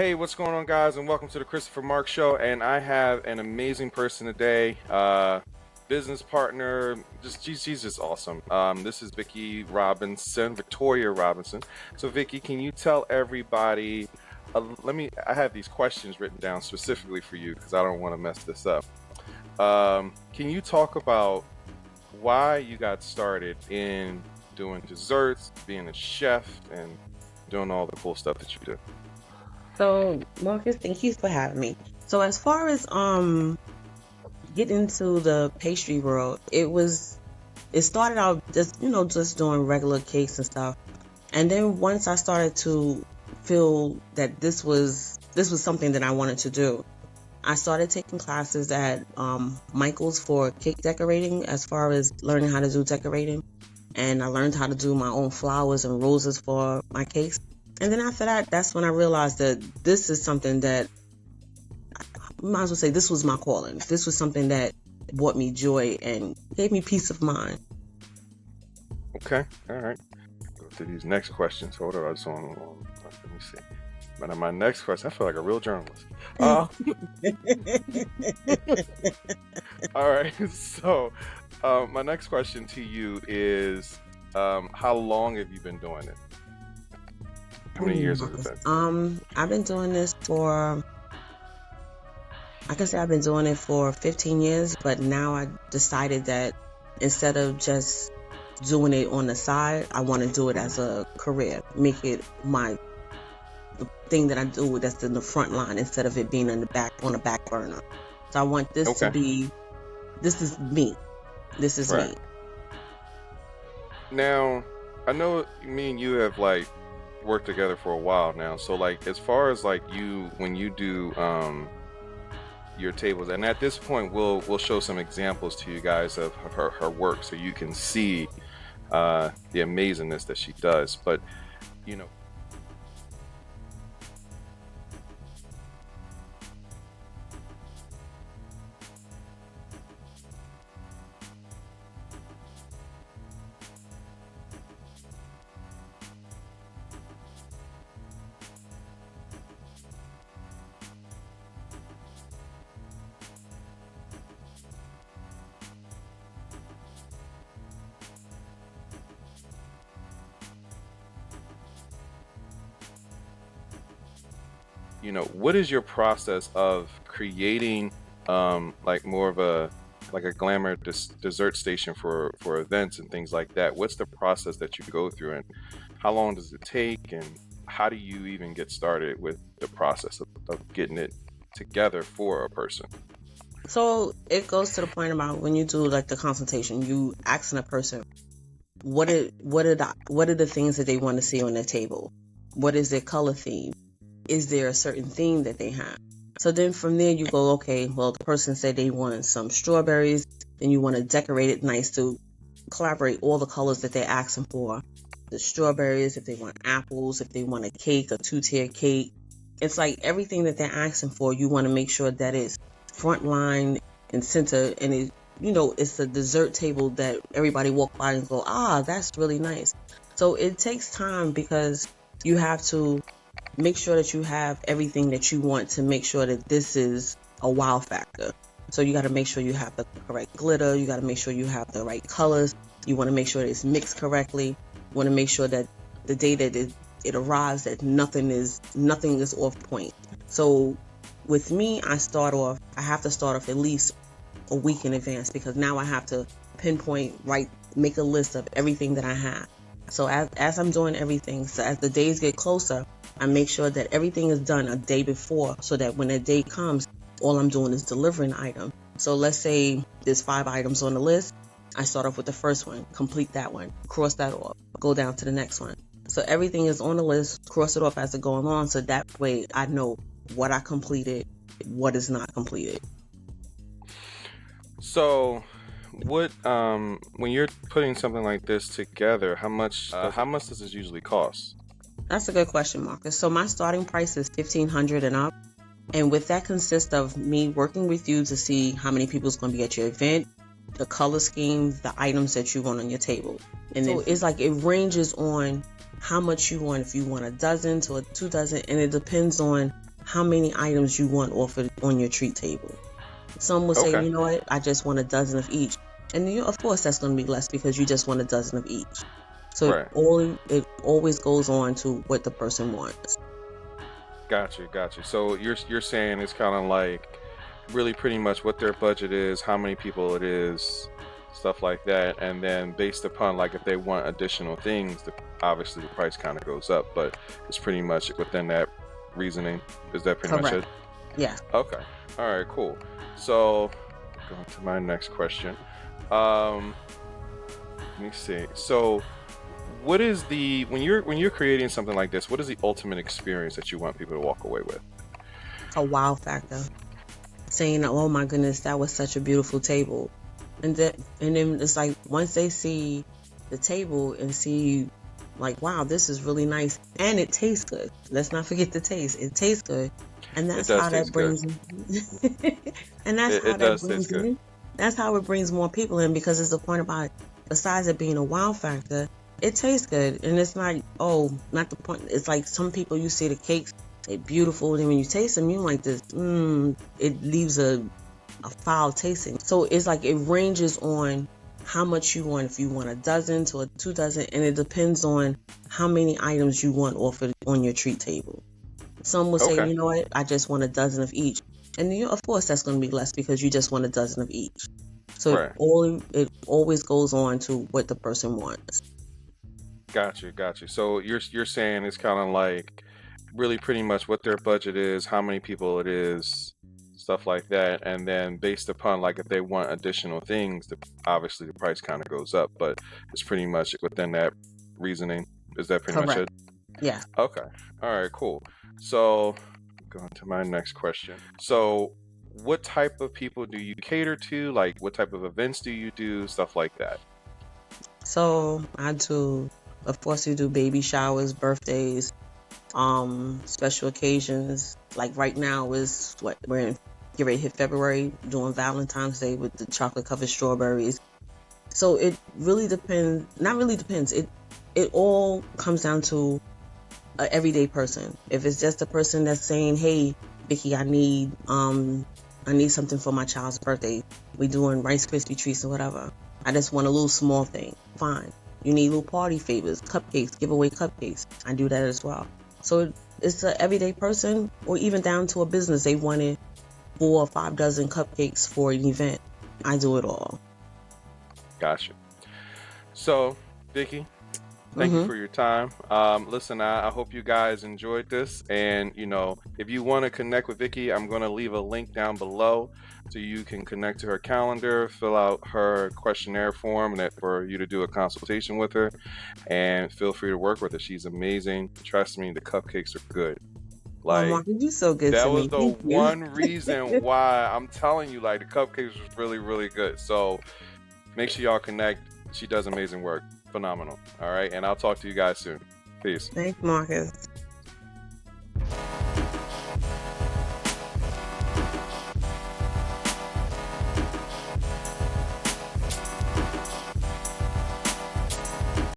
Hey, what's going on, guys, and welcome to the Christopher Mark Show. And I have an amazing person today, business partner. She's just awesome. This is Victoria Robinson. So, Vicky, can you tell everybody? I have these questions written down specifically for you because I don't want to mess this up. Can you talk about why you got started in doing desserts, being a chef, and doing all the cool stuff that you do? So, Marcus, thank you for having me. So, as far as getting into the pastry world, it started out just doing regular cakes and stuff. And then once I started to feel that this was something that I wanted to do, I started taking classes at Michael's for cake decorating, as far as learning how to do decorating. And I learned how to do my own flowers and roses for my cakes. And then after that, that's when I realized that this is something that I might as well say this was my calling. This was something that brought me joy and gave me peace of mind. Okay, all right. Go to these next questions. Hold on, I just want let me see. But my next question, I feel like a real journalist. All right, so my next question to you is, how long have you been doing it? How many years has it been? I've been doing this for, I can say I've been doing it for 15 years, but now I decided that instead of just doing it on the side, I want to do it as a career, make it the thing that I do that's in the front line instead of it being on the back burner. So I want this to be, this is me. This is me. Now, I know me and you have worked together for a while now. So as far as when you do your tables, and at this point we'll show some examples to you guys of her work so you can see the amazingness that she does. But what is your process of creating more of a glamour dessert station for events and things like that? What's the process that you go through, and how long does it take, and how do you even get started with the process of getting it together for a person? So it goes to the point about when you do the consultation, you asking a person what are the things that they want to see on their table? What is their color theme? Is there a certain theme that they have? So then from there you go, okay, well, the person said they want some strawberries, then you want to decorate it nice to collaborate all the colors that they're asking for. The strawberries, if they want apples, if they want a cake, a two-tier cake. It's everything that they're asking for, you want to make sure that it's front line and center, and it's a dessert table that everybody walk by and go, that's really nice. So it takes time because you have to make sure that you have everything that you want to make sure that this is a wow factor. So you got to make sure you have the correct glitter. You got to make sure you have the right colors. You want to make sure that it's mixed correctly. You want to make sure that the day that it arrives, that nothing is off point. So with me, I have to start off at least a week in advance, because now I have to pinpoint, make a list of everything that I have. So as I'm doing everything, so as the days get closer, I make sure that everything is done a day before, so that when that day comes, all I'm doing is delivering the item. So let's say there's 5 items on the list. I start off with the first one, complete that one, cross that off, go down to the next one. So everything is on the list, cross it off as it going on, so that way I know what I completed, what is not completed. So what when you're putting something like this together, how much does this usually cost? That's a good question, Marcus. So my starting price is $1,500 and up. And with that consists of me working with you to see how many people's going to be at your event, the color schemes, the items that you want on your table. And so it's it ranges on how much you want, if you want a dozen to 2 dozen, and it depends on how many items you want offered on your treat table. Some will say, Okay. you know what, I just want a dozen of each. And of course that's going to be less because you just want a dozen of each. So Right. it always goes on to what the person wants. Gotcha. So you're saying it's kind of like really pretty much what their budget is, how many people it is, stuff like that, and then based upon like if they want additional things, obviously the price kind of goes up, but it's pretty much within that reasoning. Is that pretty much Correct. it? Yeah. Okay. All right. Cool. So going to my next question. Let me see. So what is the when you're creating something like this, what is the ultimate experience that you want people to walk away with? A wow factor. Saying, oh my goodness, that was such a beautiful table. And then it's like once they see the table and see like, wow, this is really nice and it tastes good. Let's not forget the taste. It tastes good. And that's It does how that taste good. brings and that's It how that does brings taste good. in. That's how it brings more people in because it's the point about it. Besides it being a wow factor, it tastes good. And it's not, oh, not the point. It's like some people, you see the cakes, they're beautiful. And when you taste them, you're like this, it leaves a foul tasting. So it's like it ranges on how much you want. If you want a dozen to a 2 dozen, and it depends on how many items you want offered on your treat table. Some will say, Okay. you know what, I just want a dozen of each. And of course that's going to be less because you just want a dozen of each. So Right. it always goes on to what the person wants. Gotcha. So you're saying it's kind of like really pretty much what their budget is, how many people it is, stuff like that, and then based upon like if they want additional things, obviously the price kind of goes up, but it's pretty much within that reasoning. Is that pretty much Correct. it? Yeah. Okay. All right. Cool. So going to my next question. So what type of people do you cater to? Like what type of events do you do? Stuff like that. So I do, of course, we do baby showers, birthdays, special occasions. Like right now is what we're in, get ready to hit February, doing Valentine's Day with the chocolate covered strawberries. So it really depends. Not really depends. It all comes down to an everyday person. If it's just a person that's saying, "Hey, Vicky, I need something for my child's birthday. We doing Rice Krispie treats or whatever. I just want a little small thing." Fine. You need little party favors, cupcakes, give away cupcakes. I do that as well. So it's an everyday person, or even down to a business. They wanted 4 or 5 dozen cupcakes for an event. I do it all. Gotcha. So, Vicky, thank you for your time. Listen, I hope you guys enjoyed this. And, if you want to connect with Vicky, I'm going to leave a link down below so you can connect to her calendar, fill out her questionnaire form, and for you to do a consultation with her. And feel free to work with her. She's amazing. Trust me, the cupcakes are good. Oh, Mark, you're so good That to was me. the Thank you. one reason why I'm telling you, like, the cupcakes was really, really good. So make sure y'all connect. She does amazing work. Phenomenal. All right. And I'll talk to you guys soon. Peace. Thanks, Marcus.